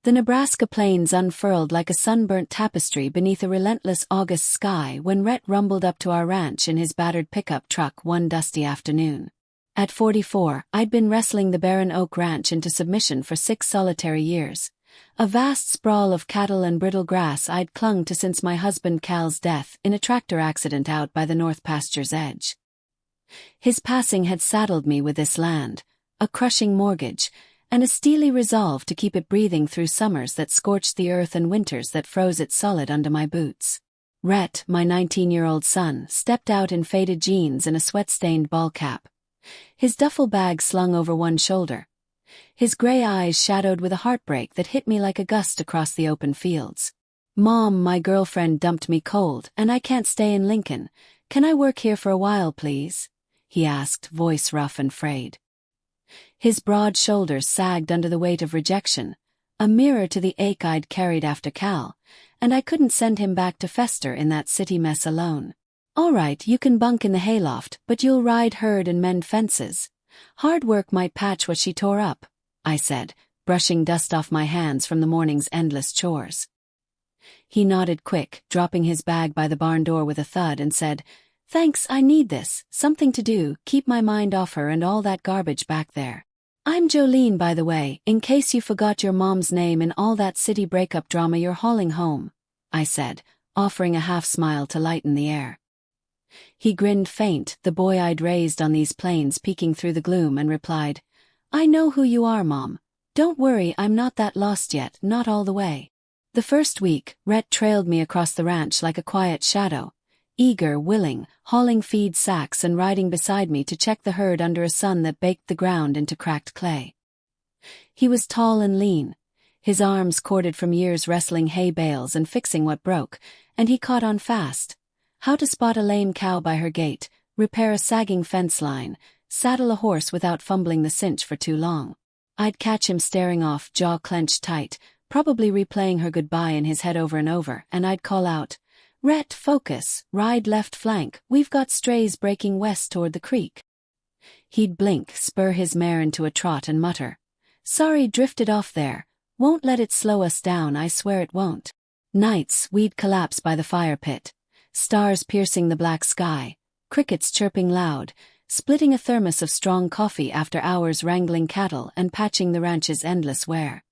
The Nebraska plains unfurled like a sunburnt tapestry beneath a relentless August sky when Rhett rumbled up to our ranch in his battered pickup truck one dusty afternoon. At 44, I'd been wrestling the barren oak ranch into submission for 6 solitary years. A vast sprawl of cattle and brittle grass I'd clung to since my husband Cal's death in a tractor accident out by the north pasture's edge. His passing had saddled me with this land, a crushing mortgage, and a steely resolve to keep it breathing through summers that scorched the earth and winters that froze it solid under my boots. Rhett, my 19-year-old son, stepped out in faded jeans and a sweat-stained ball cap. His duffel bag slung over one shoulder. His gray eyes shadowed with a heartbreak that hit me like a gust across the open fields. "Mom, my girlfriend dumped me cold, and I can't stay in Lincoln. Can I work here for a while, please?" he asked, voice rough and frayed. His broad shoulders sagged under the weight of rejection, a mirror to the ache I'd carried after Cal, and I couldn't send him back to fester in that city mess alone. "All right, you can bunk in the hayloft, but you'll ride herd and mend fences. Hard work might patch what she tore up," I said, brushing dust off my hands from the morning's endless chores. He nodded quick, dropping his bag by the barn door with a thud and said, "Thanks, I need this, something to do, keep my mind off her and all that garbage back there. I'm Jolene, by the way, in case you forgot your mom's name in all that city breakup drama you're hauling home," I said, offering a half-smile to lighten the air. He grinned faint, the boy I'd raised on these plains peeking through the gloom, and replied, "I know who you are, Mom. Don't worry, I'm not that lost yet, not all the way." The first week, Rhett trailed me across the ranch like a quiet shadow, eager, willing, hauling feed sacks and riding beside me to check the herd under a sun that baked the ground into cracked clay. He was tall and lean, his arms corded from years wrestling hay bales and fixing what broke, and he caught on fast. How to spot a lame cow by her gait, repair a sagging fence line, saddle a horse without fumbling the cinch for too long. I'd catch him staring off, jaw clenched tight, probably replaying her goodbye in his head over and over, and I'd call out, "Rhett, focus, ride left flank, we've got strays breaking west toward the creek." He'd blink, spur his mare into a trot and mutter, "Sorry, drifted off there, won't let it slow us down, I swear it won't." Nights, we'd collapse by the fire pit, stars piercing the black sky, crickets chirping loud, splitting a thermos of strong coffee after hours wrangling cattle and patching the ranch's endless wear.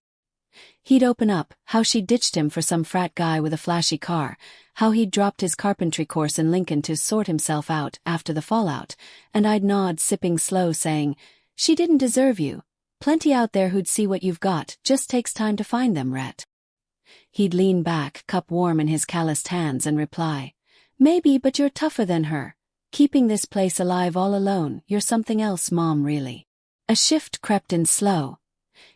He'd open up, how she'd ditched him for some frat guy with a flashy car, how he'd dropped his carpentry course in Lincoln to sort himself out after the fallout, and I'd nod, sipping slow, saying, "She didn't deserve you. Plenty out there who'd see what you've got, just takes time to find them, Rhett." He'd lean back, cup warm in his calloused hands, and reply, "Maybe, but you're tougher than her. Keeping this place alive all alone, you're something else, Mom, really." A shift crept in slow.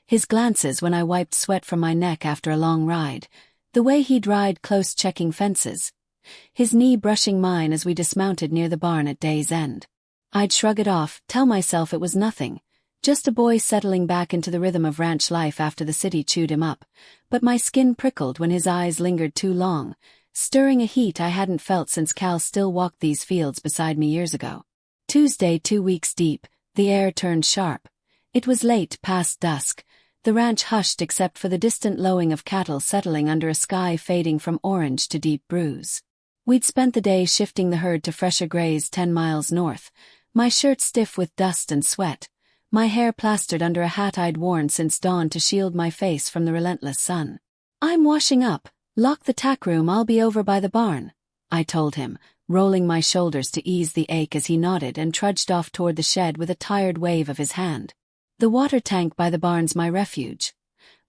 His glances when I wiped sweat from my neck after a long ride, the way he'd ride close checking fences, his knee brushing mine as we dismounted near the barn at day's end. I'd shrug it off, tell myself it was nothing, just a boy settling back into the rhythm of ranch life after the city chewed him up, but my skin prickled when his eyes lingered too long, stirring a heat I hadn't felt since Cal still walked these fields beside me years ago. Tuesday, 2 weeks deep, the air turned sharp. It was late, past dusk. The ranch hushed except for the distant lowing of cattle settling under a sky fading from orange to deep bruise. We'd spent the day shifting the herd to fresher graze 10 miles north, my shirt stiff with dust and sweat, my hair plastered under a hat I'd worn since dawn to shield my face from the relentless sun. "I'm washing up. Lock the tack room, I'll be over by the barn," I told him, rolling my shoulders to ease the ache as he nodded and trudged off toward the shed with a tired wave of his hand. The water tank by the barn's my refuge.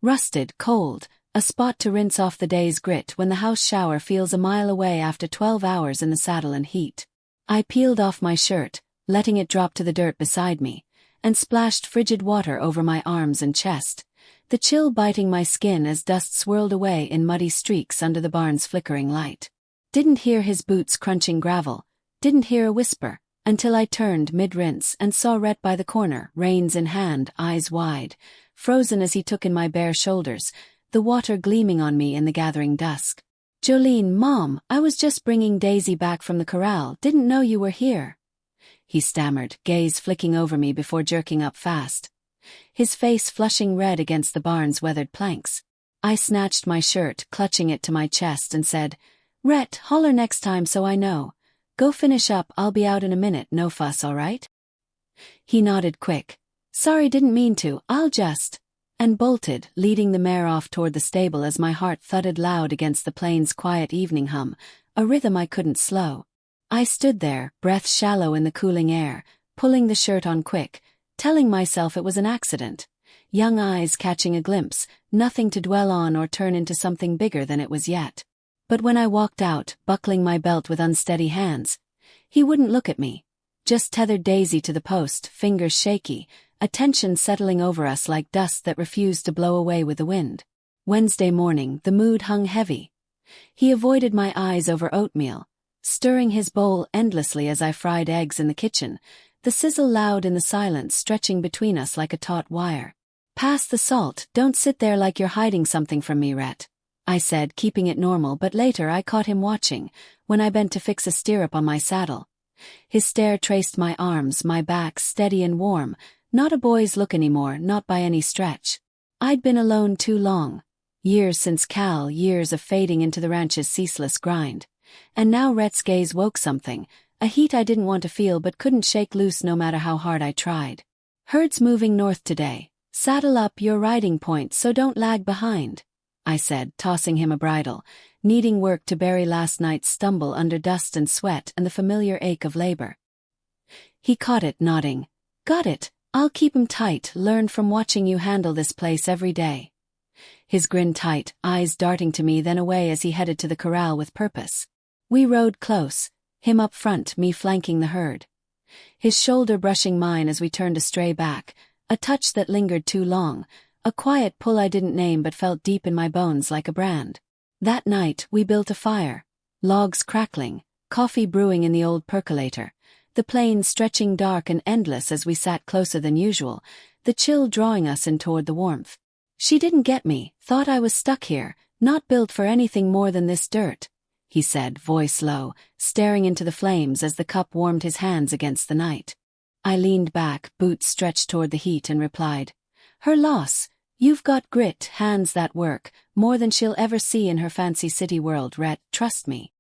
Rusted, cold, a spot to rinse off the day's grit when the house shower feels a mile away after 12 hours in the saddle and heat. I peeled off my shirt, letting it drop to the dirt beside me, and splashed frigid water over my arms and chest, the chill biting my skin as dust swirled away in muddy streaks under the barn's flickering light. Didn't hear his boots crunching gravel, didn't hear a whisper, until I turned mid-rinse and saw Rhett by the corner, reins in hand, eyes wide, frozen as he took in my bare shoulders, the water gleaming on me in the gathering dusk. "Jolene, Mom, I was just bringing Daisy back from the corral, didn't know you were here," he stammered, gaze flicking over me before jerking up fast, his face flushing red against the barn's weathered planks. I snatched my shirt, clutching it to my chest, and said, "Rhett, holler next time so I know. Go finish up, I'll be out in a minute, no fuss, alright?" He nodded quick. "Sorry, didn't mean to, I'll just..." and bolted, leading the mare off toward the stable as my heart thudded loud against the plain's quiet evening hum, a rhythm I couldn't slow. I stood there, breath shallow in the cooling air, pulling the shirt on quick, telling myself it was an accident. Young eyes catching a glimpse, nothing to dwell on or turn into something bigger than it was yet. But when I walked out, buckling my belt with unsteady hands, he wouldn't look at me. Just tethered Daisy to the post, fingers shaky, a tension settling over us like dust that refused to blow away with the wind. Wednesday morning, the mood hung heavy. He avoided my eyes over oatmeal, stirring his bowl endlessly as I fried eggs in the kitchen, the sizzle loud in the silence stretching between us like a taut wire. "Pass the salt, don't sit there like you're hiding something from me, Rhett," I said, keeping it normal, but later I caught him watching, when I bent to fix a stirrup on my saddle. His stare traced my arms, my back steady and warm, not a boy's look anymore, not by any stretch. I'd been alone too long. Years since Cal, years of fading into the ranch's ceaseless grind. And now Rhett's gaze woke something, a heat I didn't want to feel but couldn't shake loose no matter how hard I tried. "Herd's moving north today. Saddle up, your riding point, so don't lag behind," I said, tossing him a bridle, needing work to bury last night's stumble under dust and sweat and the familiar ache of labor. He caught it, nodding. "Got it. I'll keep 'em tight, learned from watching you handle this place every day." His grin tight, eyes darting to me then away as he headed to the corral with purpose. We rode close, him up front, me flanking the herd. His shoulder brushing mine as we turned to stray back, a touch that lingered too long, a quiet pull I didn't name but felt deep in my bones like a brand. That night we built a fire, logs crackling, coffee brewing in the old percolator, the plain stretching dark and endless as we sat closer than usual, the chill drawing us in toward the warmth. "She didn't get me, thought I was stuck here, not built for anything more than this dirt," he said, voice low, staring into the flames as the cup warmed his hands against the night. I leaned back, boots stretched toward the heat, and replied, "Her loss. You've got grit, hands that work, more than she'll ever see in her fancy city world, Rhett, trust me."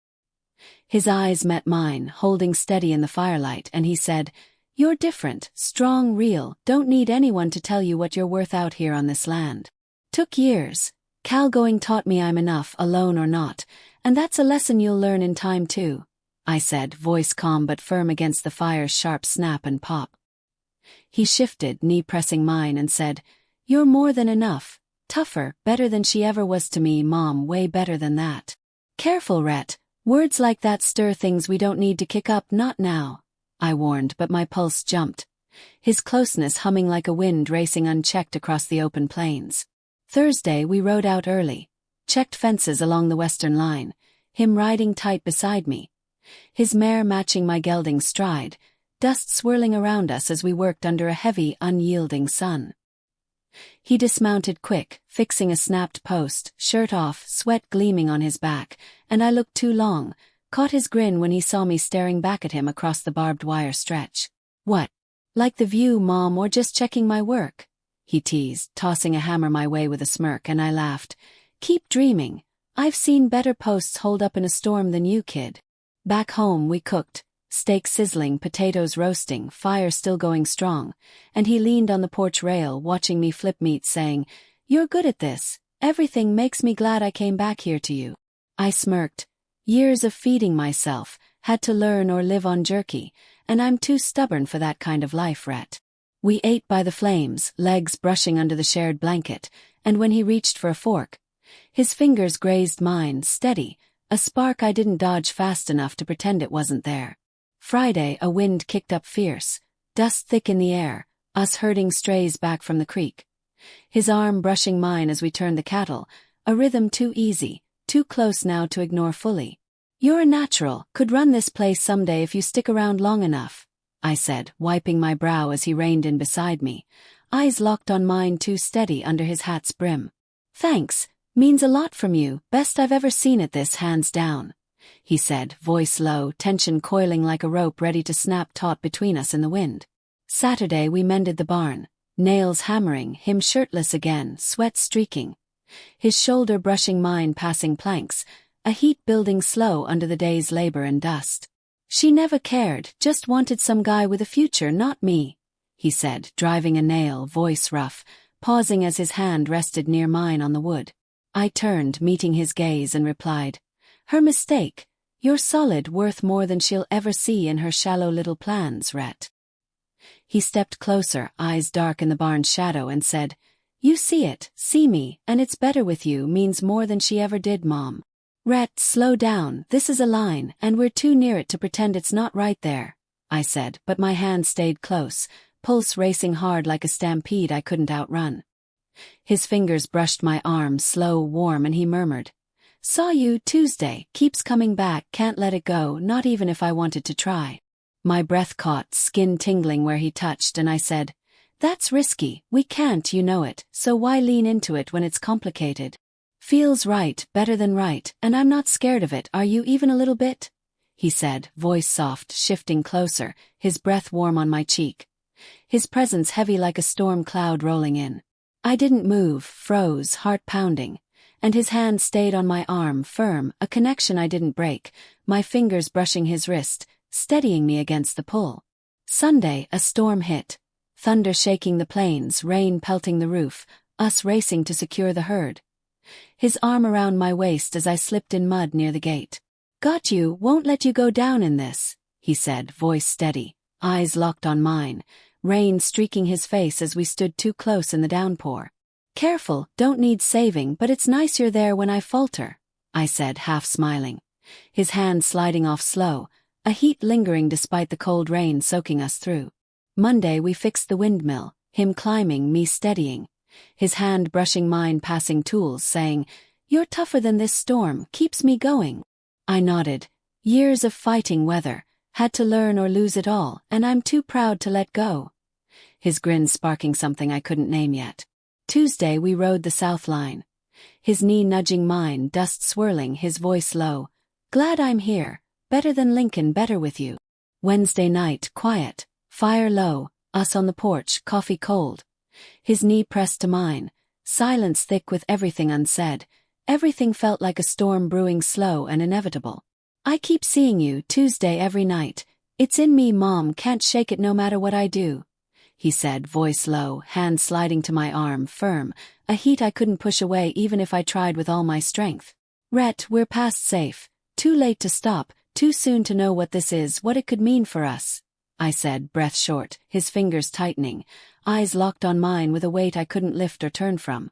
His eyes met mine, holding steady in the firelight, and he said, "You're different, strong, real, don't need anyone to tell you what you're worth out here on this land. Took years. Cal going taught me I'm enough, alone or not, and that's a lesson you'll learn in time too," I said, voice calm but firm against the fire's sharp snap and pop. He shifted, knee pressing mine, and said, "You're more than enough, tougher, better than she ever was to me, Mom, way better than that. Careful, Rhett, words like that stir things we don't need to kick up, not now," I warned, but my pulse jumped. His closeness humming like a wind racing unchecked across the open plains. Thursday we rode out early, checked fences along the western line, him riding tight beside me, his mare matching my gelding stride, dust swirling around us as we worked under a heavy, unyielding sun. He dismounted quick, fixing a snapped post, shirt off, sweat gleaming on his back, and I looked too long, caught his grin when he saw me staring back at him across the barbed wire stretch. "What? Like the view, Mom, or just checking my work?" he teased, tossing a hammer my way with a smirk, and I laughed. "Keep dreaming. I've seen better posts hold up in a storm than you, kid." Back home we cooked, steak sizzling, potatoes roasting, fire still going strong, and he leaned on the porch rail watching me flip meat, saying, "You're good at this. Everything makes me glad I came back here to you." I smirked. Years of feeding myself, had to learn or live on jerky, and I'm too stubborn for that kind of life, Rhett. We ate by the flames, legs brushing under the shared blanket, and when he reached for a fork, his fingers grazed mine, steady, a spark I didn't dodge fast enough to pretend it wasn't there. Friday, a wind kicked up fierce, dust thick in the air, us herding strays back from the creek. His arm brushing mine as we turned the cattle, a rhythm too easy, too close now to ignore fully. "You're a natural, could run this place someday if you stick around long enough," I said, wiping my brow as he reined in beside me, eyes locked on mine too steady under his hat's brim. "Thanks, means a lot from you, best I've ever seen at this, hands down," he said, voice low, tension coiling like a rope ready to snap taut between us in the wind. Saturday we mended the barn, nails hammering, him shirtless again, sweat streaking. his shoulder brushing mine passing planks, a heat building slow under the day's labor and dust. "She never cared, just wanted some guy with a future, not me," he said, driving a nail, voice rough, pausing as his hand rested near mine on the wood. I turned, meeting his gaze, and replied, "Her mistake. You're solid, worth more than she'll ever see in her shallow little plans, Rhett." He stepped closer, eyes dark in the barn's shadow, and said, "You see it, see me, and it's better with you means more than she ever did, Mom. Rhett, slow down, this is a line, and we're too near it to pretend it's not right there," I said, but my hand stayed close, pulse racing hard like a stampede I couldn't outrun. His fingers brushed my arm, slow, warm, and he murmured, "Saw you Tuesday, keeps coming back, can't let it go, not even if I wanted to try." My breath caught, skin tingling where he touched, and I said, "That's risky, we can't, you know it, so why lean into it when it's complicated? Feels right, better than right, and I'm not scared of it, are you even a little bit?" he said, voice soft, shifting closer, his breath warm on my cheek. His presence heavy like a storm cloud rolling in. I didn't move, froze, heart pounding, and his hand stayed on my arm, firm, a connection I didn't break, my fingers brushing his wrist, steadying me against the pull. Sunday, a storm hit. Thunder shaking the plains, rain pelting the roof, us racing to secure the herd. His arm around my waist as I slipped in mud near the gate. "Got you, won't let you go down in this," he said, voice steady, eyes locked on mine, rain streaking his face as we stood too close in the downpour. "Careful, don't need saving, but it's nice you're there when I falter," I said, half smiling. His hand sliding off slow, a heat lingering despite the cold rain soaking us through. Monday we fixed the windmill, him climbing, me steadying. His hand brushing mine passing tools, saying, "You're tougher than this storm, keeps me going." I nodded. Years of fighting weather, had to learn or lose it all, and I'm too proud to let go. His grin sparking something I couldn't name yet. Tuesday we rode the south line. His knee nudging mine, dust swirling, his voice low. "Glad I'm here, better than Lincoln, better with you." Wednesday night, quiet, fire low, us on the porch, coffee cold. His knee pressed to mine, silence thick with everything unsaid. Everything felt like a storm brewing, slow and inevitable. "I keep seeing you, Tuesday, every night. It's in me, Mom, can't shake it no matter what I do," he said, voice low, hand sliding to my arm, firm, a heat I couldn't push away even if I tried with all my strength. "Rhett, we're past safe. Too late to stop, too soon to know what this is, what it could mean for us," I said, breath short, his fingers tightening, eyes locked on mine with a weight I couldn't lift or turn from.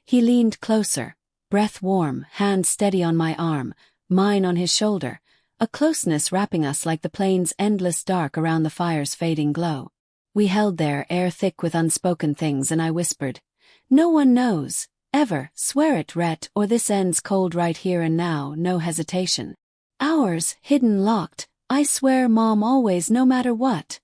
He leaned closer, breath warm, hand steady on my arm, mine on his shoulder, a closeness wrapping us like the plain's endless dark around the fire's fading glow. We held there, air thick with unspoken things, and I whispered, "No one knows, ever, swear it, Rhett, or this ends cold right here and now, no hesitation. Ours, hidden, locked, I swear, Mom, always, no matter what."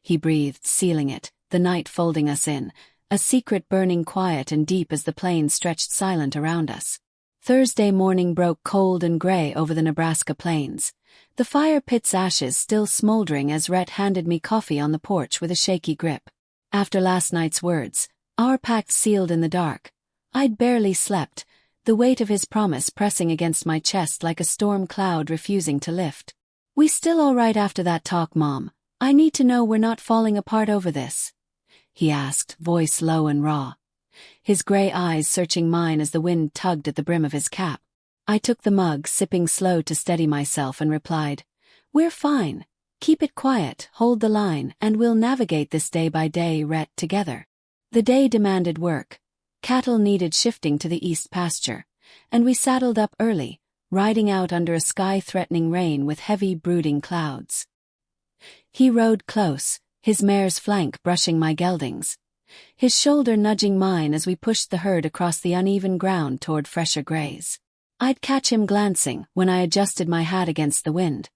He breathed, sealing it, the night folding us in, a secret burning quiet and deep as the plains stretched silent around us. Thursday morning broke cold and gray over the Nebraska plains, the fire pit's ashes still smoldering as Rhett handed me coffee on the porch with a shaky grip. After last night's words, our pact sealed in the dark, I'd barely slept, the weight of his promise pressing against my chest like a storm cloud refusing to lift. "We still all right after that talk, Mom? I need to know we're not falling apart over this," he asked, voice low and raw. His gray eyes searching mine as the wind tugged at the brim of his cap. I took the mug, sipping slow to steady myself, and replied, "We're fine. Keep it quiet, hold the line, and we'll navigate this day by day, Rhett, together." The day demanded work. Cattle needed shifting to the east pasture, and we saddled up early, riding out under a sky-threatening rain with heavy brooding clouds. He rode close, his mare's flank brushing my geldings, his shoulder nudging mine as we pushed the herd across the uneven ground toward fresher graze. I'd catch him glancing when I adjusted my hat against the wind.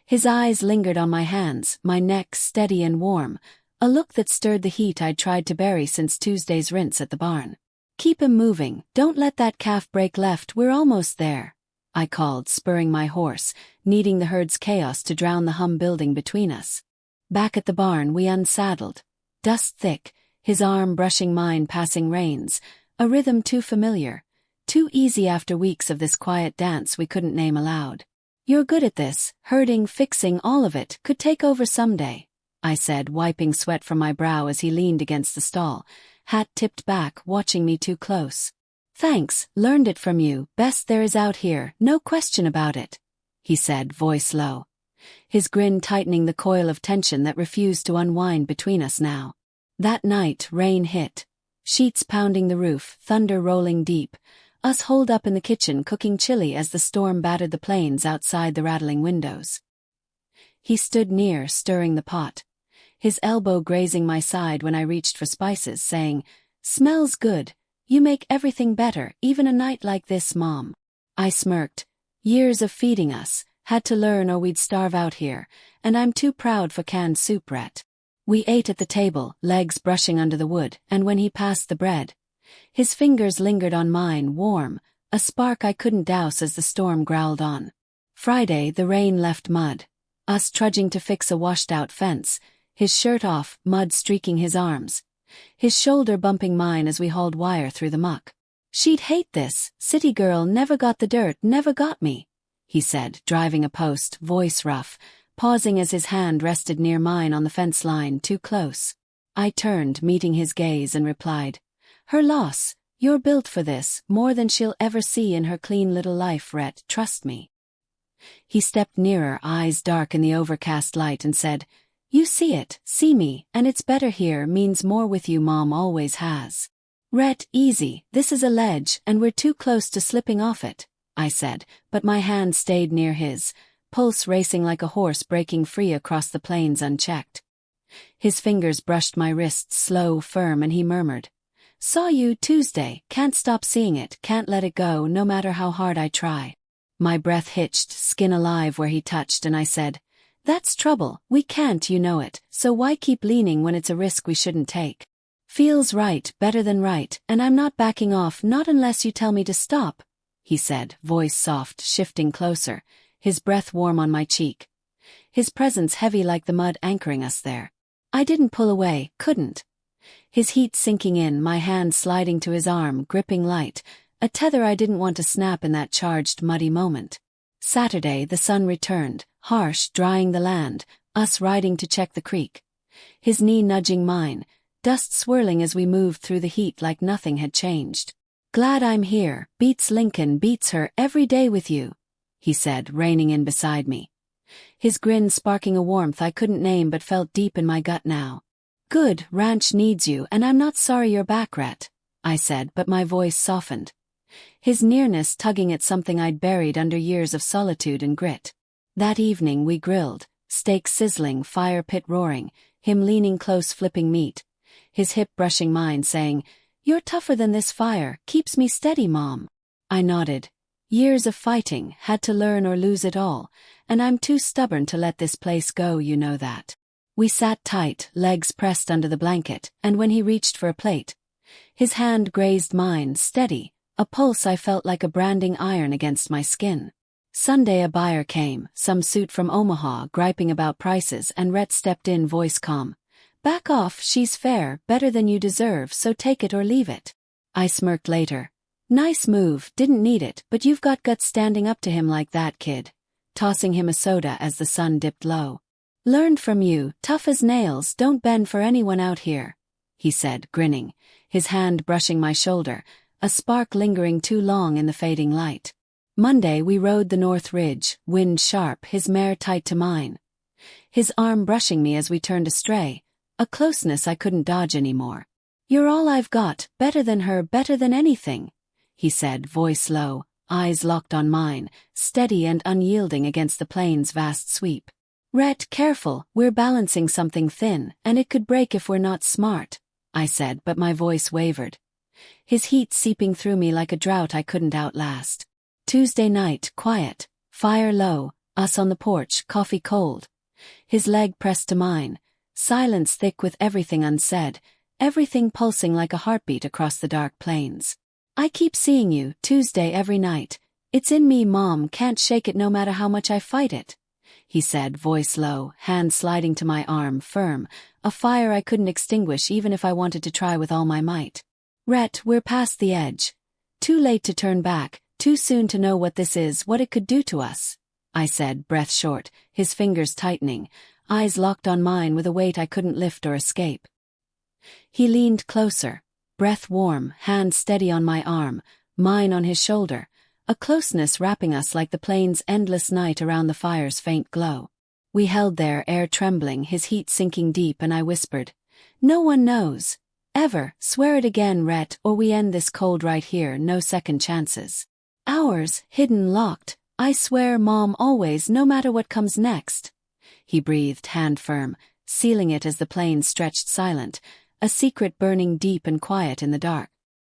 His eyes lingered on my hands, my neck steady and warm, a look that stirred the heat I'd tried to bury since Tuesday's rinse at the barn. "Keep him moving, don't let that calf break left, we're almost there," I called, spurring my horse, needing the herd's chaos to drown the hum building between us. Back at the barn we unsaddled, dust thick, his arm brushing mine passing reins, A rhythm too familiar, too easy after weeks of this quiet dance we couldn't name aloud. "You're good at this, herding, fixing, all of it, could take over someday," I said, wiping sweat from my brow as he leaned against the stall, hat tipped back, watching me too close. "Thanks, learned it from you, best there is out here, no question about it," he said, voice low. His grin tightening the coil of tension that refused to unwind between us now. That night, rain hit. Sheets pounding the roof, thunder rolling deep, us holed up in the kitchen cooking chili as the storm battered the planes outside the rattling windows. He stood near, stirring the pot, his elbow grazing my side when I reached for spices, saying, "Smells good. You make everything better, even a night like this, Mom." I smirked. Years of feeding us, had to learn or we'd starve out here, and I'm too proud for canned soup, Rhett. We ate at the table, legs brushing under the wood, and when he passed the bread, his fingers lingered on mine, warm, a spark I couldn't douse as the storm growled on. Friday, the rain left mud. Us trudging to fix a washed-out fence, his shirt off, mud streaking his arms, his shoulder bumping mine as we hauled wire through the muck. "She'd hate this, city girl, never got the dirt, never got me," he said, driving a post, voice rough, pausing as his hand rested near mine on the fence line, too close. I turned, meeting his gaze, and replied, "Her loss. You're built for this, more than she'll ever see in her clean little life, Rhett, trust me." He stepped nearer, eyes dark in the overcast light, and said, "You see it, see me, and it's better here, means more with you, Mom always has." "Rhett, easy, this is a ledge, and we're too close to slipping off it," I said, but my hand stayed near his, pulse racing like a horse breaking free across the plains unchecked. His fingers brushed my wrists, slow, firm, and he murmured, "Saw you Tuesday, can't stop seeing it, can't let it go, no matter how hard I try." My breath hitched, skin alive where he touched, and I said, "That's trouble, we can't, you know it, so why keep leaning when it's a risk we shouldn't take? Feels right, better than right, and I'm not backing off, not unless you tell me to stop," he said, voice soft, shifting closer, his breath warm on my cheek, his presence heavy like the mud anchoring us there. I didn't pull away, couldn't. His heat sinking in, my hand sliding to his arm, gripping light, a tether I didn't want to snap in that charged, muddy moment. Saturday, the sun returned, harsh, drying the land, us riding to check the creek. His knee nudging mine, dust swirling as we moved through the heat like nothing had changed. "Glad I'm here, beats Lincoln, beats her, every day with you," he said, reining in beside me. His grin sparking a warmth I couldn't name but felt deep in my gut now. "Good, ranch needs you, and I'm not sorry you're back, Rhett," I said, but my voice softened, his nearness tugging at something I'd buried under years of solitude and grit. That evening we grilled, steak sizzling, fire pit roaring, him leaning close flipping meat, his hip brushing mine saying, "You're tougher than this fire, keeps me steady, Mom." I nodded. Years of fighting, had to learn or lose it all, and I'm too stubborn to let this place go, you know that. We sat tight, legs pressed under the blanket, and when he reached for a plate, his hand grazed mine, steady, a pulse I felt like a branding iron against my skin. Sunday a buyer came, some suit from Omaha, griping about prices, and Rhett stepped in, voice calm. "Back off, she's fair, better than you deserve, so take it or leave it." I smirked later. "Nice move, didn't need it, but you've got guts standing up to him like that, kid," tossing him a soda as the sun dipped low. "Learned from you, tough as nails, don't bend for anyone out here," he said, grinning, his hand brushing my shoulder, a spark lingering too long in the fading light. Monday we rode the North Ridge, wind sharp, his mare tight to mine, his arm brushing me as we turned astray, a closeness I couldn't dodge anymore. "You're all I've got, better than her, better than anything," he said, voice low, eyes locked on mine, steady and unyielding against the plain's vast sweep. "Rhett, careful, we're balancing something thin, and it could break if we're not smart," I said, but my voice wavered, his heat seeping through me like a drought I couldn't outlast. Tuesday night, quiet, fire low, us on the porch, coffee cold, his leg pressed to mine, silence thick with everything unsaid, everything pulsing like a heartbeat across the dark plains. "I keep seeing you, Tuesday every night. It's in me, Mom, can't shake it no matter how much I fight it," he said, voice low, hand sliding to my arm, firm, a fire I couldn't extinguish even if I wanted to try with all my might. Rhett, we're past the edge. Too late to turn back, too soon to know what this is, what it could do to us, I said, breath short, his fingers tightening, eyes locked on mine with a weight I couldn't lift or escape. He leaned closer, breath warm, hand steady on my arm, mine on his shoulder, a closeness wrapping us like the plain's endless night around the fire's faint glow. We held there, air trembling, his heat sinking deep, and I whispered, "No one knows. Ever, swear it again, Rhett, or we end this cold right here, no second chances. Ours, hidden, locked, I swear, Mom, always, no matter what comes next." He breathed, hand firm, sealing it as the plane stretched silent, a secret burning deep and quiet in the dark.